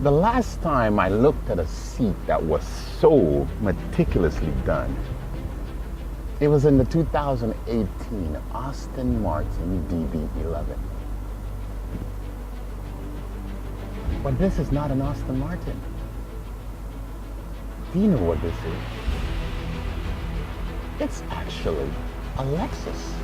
The last time I looked at a seat that was so meticulously done, it was in the 2018 Aston Martin DB11. But this is not an Aston Martin. Do you know what this is? It's actually a Lexus.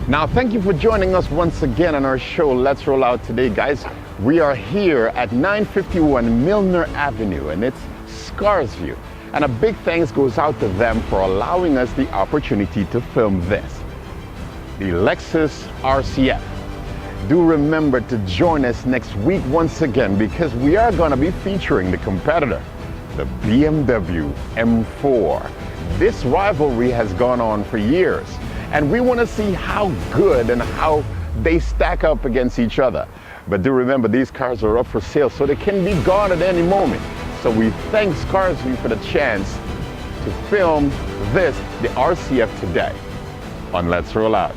Now, thank you for joining us once again on our show, Let's Roll Out today, guys. We are here at 951 Milner Avenue, and it's Scarsview. And a big thanks goes out to them for allowing us the opportunity to film this, the Lexus RCF. Do remember to join us next week once again, because we are going to be featuring the competitor, the BMW M4. This rivalry has gone on for years, and we want to see how good and how they stack up against each other. But do remember, these cars are up for sale, so they can be gone at any moment. So we thank Scarsview for the chance to film this, the RCF, today on Let's Roll Out.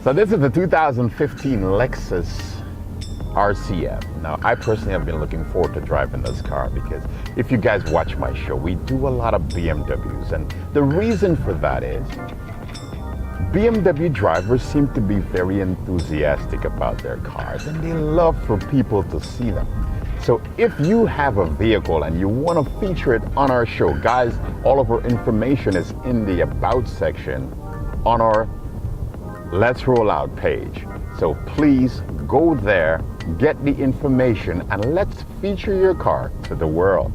So this is the 2015 Lexus RCF. Now, I personally have been looking forward to driving this car because if you guys watch my show, we do a lot of BMWs, and the reason for that is BMW drivers seem to be very enthusiastic about their cars, and they love for people to see them. So if you have a vehicle and you want to feature it on our show, guys, all of our information is in the About section on our Let's Roll Out page. So please go there, get the information, and let's feature your car to the world.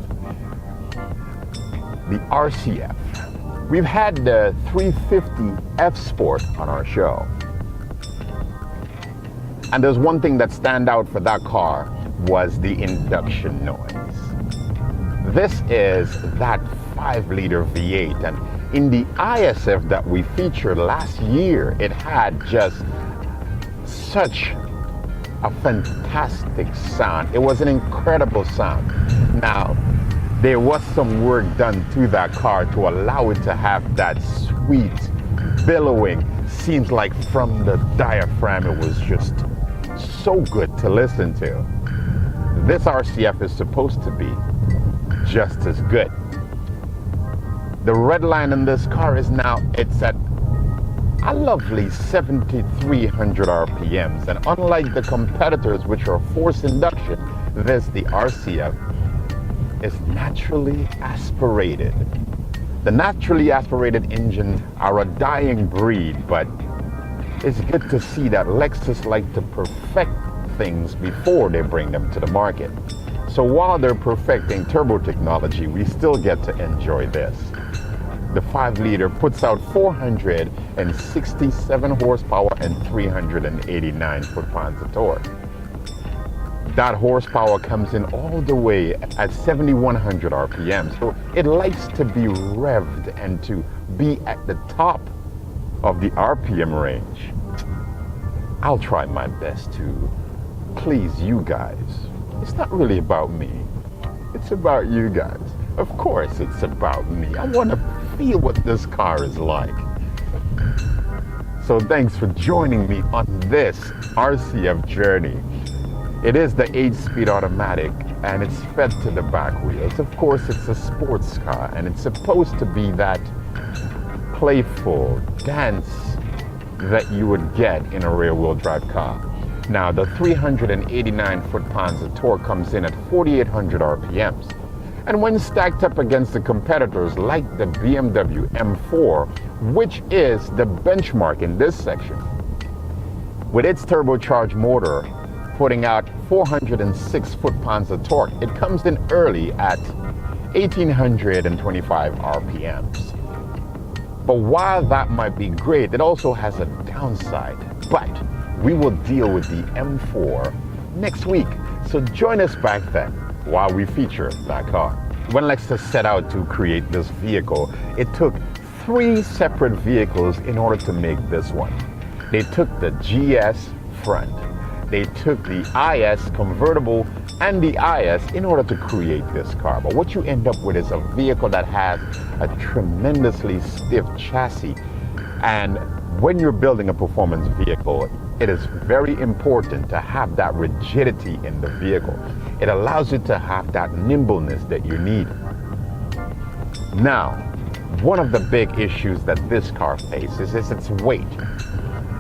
The RCF. We've had the 350 F Sport on our show. And there's one thing that stand out for that car was the induction noise. This is that 5-liter V8, and in the ISF that we featured last year, it had just such a fantastic sound. It was an incredible sound. Now, there was some work done to that car to allow it to have that sweet billowing. Seems like from the diaphragm, it was just so good to listen to. This RCF is supposed to be just as good. The red line in this car is now, it's at a lovely 7,300 RPMs. And unlike the competitors, which are forced induction, this, the RCF, is naturally aspirated. The naturally aspirated engines are a dying breed, but it's good to see that Lexus like to perfect things before they bring them to the market. So while they're perfecting turbo technology, we still get to enjoy this. The 5-liter puts out 467 horsepower and 389 foot-pounds of torque. That horsepower comes in all the way at 7,100 RPM. So it likes to be revved and to be at the top of the RPM range. I'll try my best to please you guys. It's not really about me. It's about you guys. Of course it's about me. I want to feel what this car is like. So thanks for joining me on this RCF journey. It is the 8-speed automatic, and it's fed to the back wheels. Of course, it's a sports car, and it's supposed to be that playful dance that you would get in a rear-wheel drive car. Now, the 389 foot-pounds of torque comes in at 4,800 RPMs. And when stacked up against the competitors like the BMW M4, which is the benchmark in this section, with its turbocharged motor putting out 406 foot-pounds of torque, it comes in early at 1,825 RPMs. But while that might be great, it also has a downside. But we will deal with the M4 next week. So join us back then while we feature that car. When Lexus set out to create this vehicle, it took 3 separate vehicles in order to make this one. They took the GS front, they took the IS convertible and the IS in order to create this car. But what you end up with is a vehicle that has a tremendously stiff chassis. And when you're building a performance vehicle, It is very important to have that rigidity in the vehicle. It allows you to have that nimbleness that you need. Now, one of the big issues that this car faces is its weight.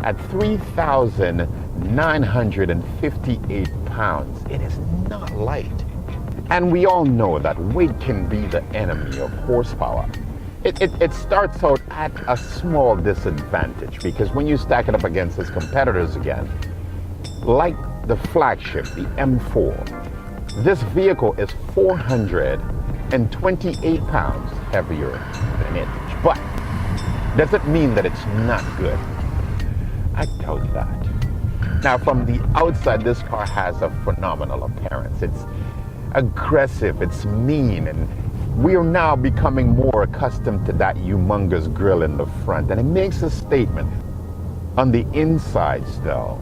At 3,958 pounds, it is not light. And we all know that weight can be the enemy of horsepower. It starts out at a small disadvantage because when you stack it up against its competitors again, like the flagship, the M4, this vehicle is 428 pounds heavier than it. But does it mean that it's not good? I doubt that. Now, from the outside, this car has a phenomenal appearance. It's aggressive, it's mean, and we are now becoming more accustomed to that humongous grille in the front, and it makes a statement. On the insides, though,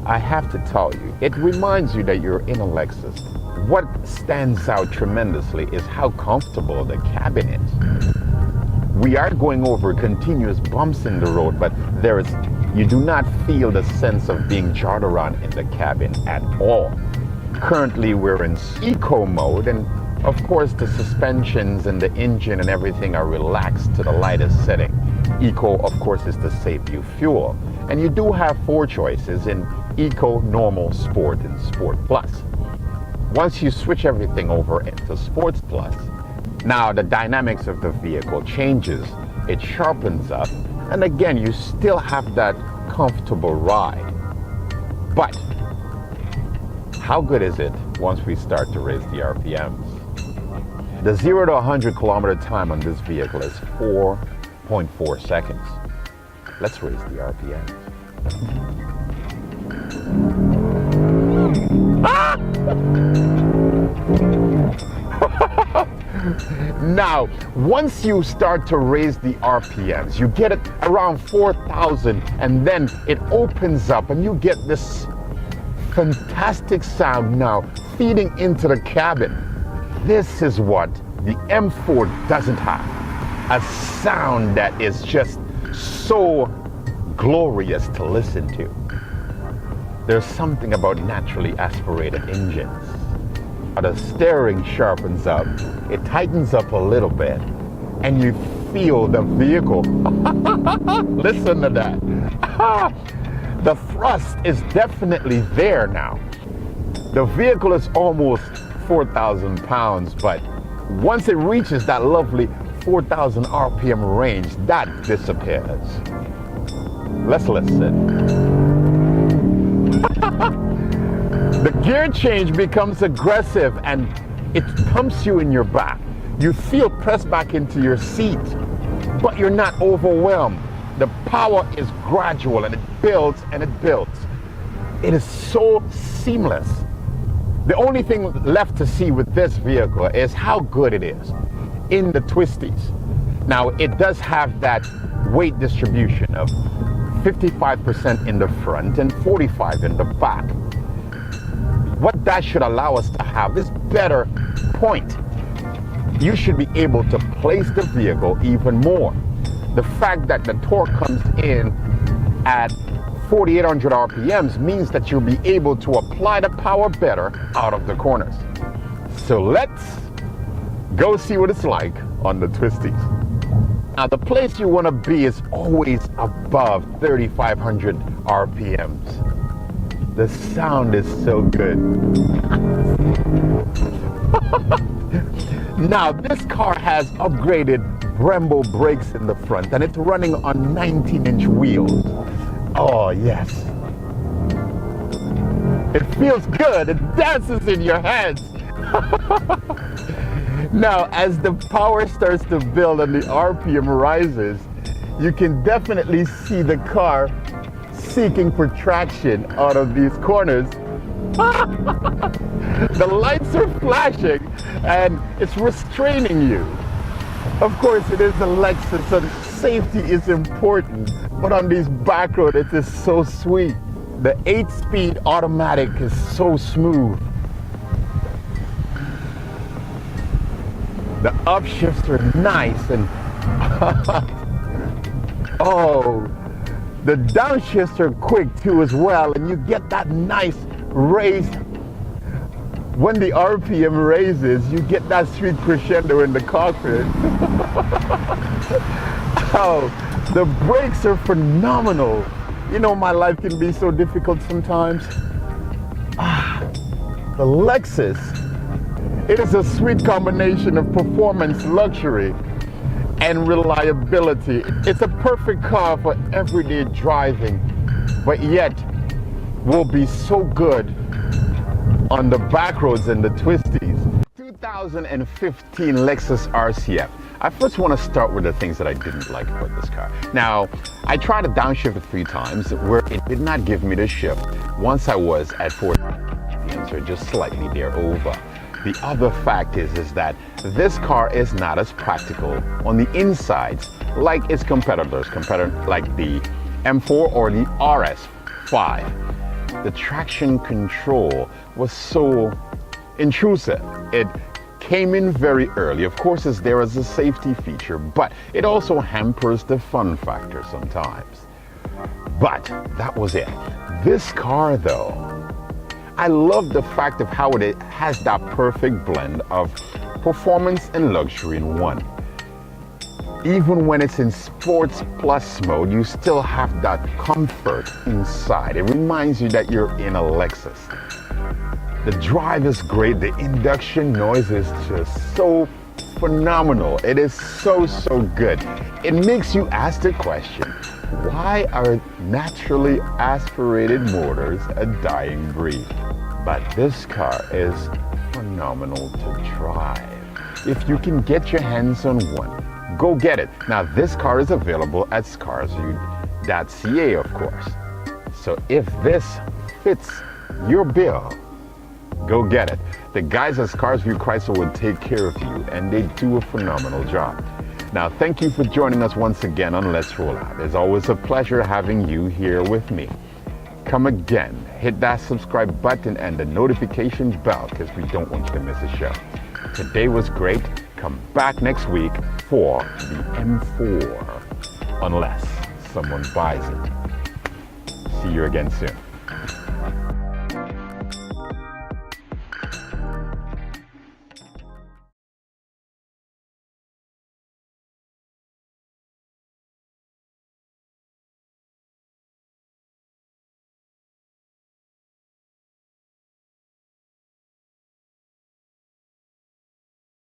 I have to tell you, it reminds you that you're in a Lexus. What stands out tremendously is how comfortable the cabin is. We are going over continuous bumps in the road, but you do not feel the sense of being jarred around in the cabin at all. Currently, we're in eco mode, and of course, the suspensions and the engine and everything are relaxed to the lightest setting. Eco, of course, is to save you fuel. And you do have 4 choices in Eco, Normal, Sport, and Sport Plus. Once you switch everything over into Sports Plus, now the dynamics of the vehicle changes. It sharpens up, and again, you still have that comfortable ride. But how good is it once we start to raise the RPMs? The 0 to 100 kilometer time on this vehicle is 4.4 seconds. Let's raise the RPMs. Now, once you start to raise the RPMs, you get it around 4,000, and then it opens up and you get this fantastic sound now feeding into the cabin. This is what the M4 doesn't have. A sound that is just so glorious to listen to. There's something about naturally aspirated engines. The steering sharpens up, it tightens up a little bit, and you feel the vehicle. Listen to that. The thrust is definitely there now. The vehicle is almost 4,000 pounds, but once it reaches that lovely 4,000 RPM range, that disappears. Let's listen. The gear change becomes aggressive and it pumps you in your back. You feel pressed back into your seat, but you're not overwhelmed. The power is gradual and it builds and it builds. It is so seamless. The only thing left to see with this vehicle is how good it is in the twisties. Now, it does have that weight distribution of 55% in the front and 45% in the back. What that should allow us to have is better point. You should be able to place the vehicle even more. The fact that the torque comes in at 4,800 RPMs means that you'll be able to apply the power better out of the corners. So let's go see what it's like on the twisties. Now, the place you want to be is always above 3,500 RPMs. The sound is so good. Now, this car has upgraded Brembo brakes in the front, and it's running on 19-inch wheels. Oh, yes. It feels good. It dances in your hands. Now, as the power starts to build and the RPM rises, you can definitely see the car seeking for traction out of these corners. The lights are flashing and it's restraining you. Of course, it is a Lexus and safety is important, but on these back roads, it is so sweet. The 8-speed automatic is so smooth. The upshifts are nice and oh, The downshifts are quick too as well, and you get that nice raised. When the RPM raises, you get that sweet crescendo in the cockpit. Oh, the brakes are phenomenal. You know, my life can be so difficult sometimes. The Lexus, it is a sweet combination of performance, luxury, and reliability. It's a perfect car for everyday driving, but yet will be so good on the back roads and the twisties. 2015 Lexus RCF. I first want to start with the things that I didn't like about this car. Now, I tried to downshift it 3 times where it did not give me the shift once I was at 40, or just slightly there over. The other fact is that this car is not as practical on the insides like its competitors, like the M4 or the RS5. The traction control was so intrusive. It came in very early. Of course, it's there as a safety feature, but it also hampers the fun factor sometimes. But that was it. This car though, I love the fact of how it has that perfect blend of performance and luxury in one. Even when it's in Sports Plus mode, you still have that comfort inside. It reminds you that you're in a Lexus. The drive is great. The induction noise is just so phenomenal. It is so good. It makes you ask the question, why are naturally aspirated motors a dying breed? But this car is phenomenal to drive. If you can get your hands on one, go get it. Now this car is available at scarsview.ca, of course. So if this fits your bill, go get it. The guys at Scarsview Chrysler will take care of you, and they do a phenomenal job. Now, thank you for joining us once again on Let's Roll Out. It's always a pleasure having you here with me. Come again, hit that subscribe button and the notification bell because we don't want you to miss a show. Today was great. Come back next week for the M4, unless someone buys it. See you again soon.